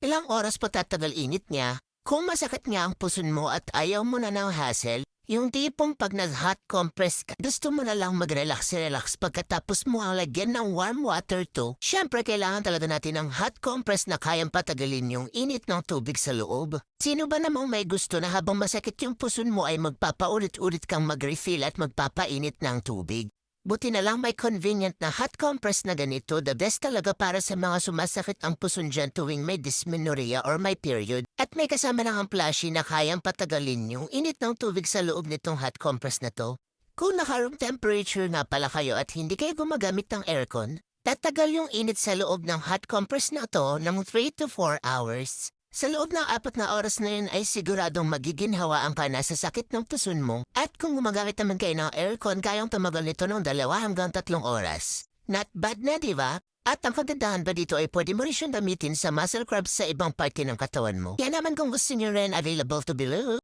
Ilang oras pa tatagal init niya? Kung masakit nga ang puson mo at ayaw mo na ng hassle, yung tipong pag nag-hot compress ka, gusto mo na lang mag-relax pagkatapos mo ang lagyan ng warm water to, syempre kailangan talaga natin ng hot compress na kayang patagalin yung init ng tubig sa loob. Sino ba namang may gusto na habang masakit yung puson mo ay magpapaulit-ulit kang mag-refill at magpapainit ng tubig? Buti na lang may convenient na hot compress na ganito, the best talaga para sa mga sumasakit ang puson dyan tuwing may dysmenorrhea or may period. At may kasama lang ang plushie na kayang patagalin yung init ng tubig sa loob nitong hot compress na to. Kung naka-room temperature na pala kayo at hindi kayo gumagamit ng aircon, tatagal yung init sa loob ng hot compress na to ng 3 to 4 hours. Sa loob ng 4 na oras na yun ay siguradong magiginhawaan ka na sa sakit ng puson mo. At kung gumagamit naman kayo ng aircon, kayang tumagal nito ng 2 hanggang 3 oras. Not bad na, di ba? At ang kagandahan ba dito ay pwede mo rin siyang gamitin sa muscle crabs sa ibang parte ng katawan mo. Kaya naman kung gusto nyo rin, available to below.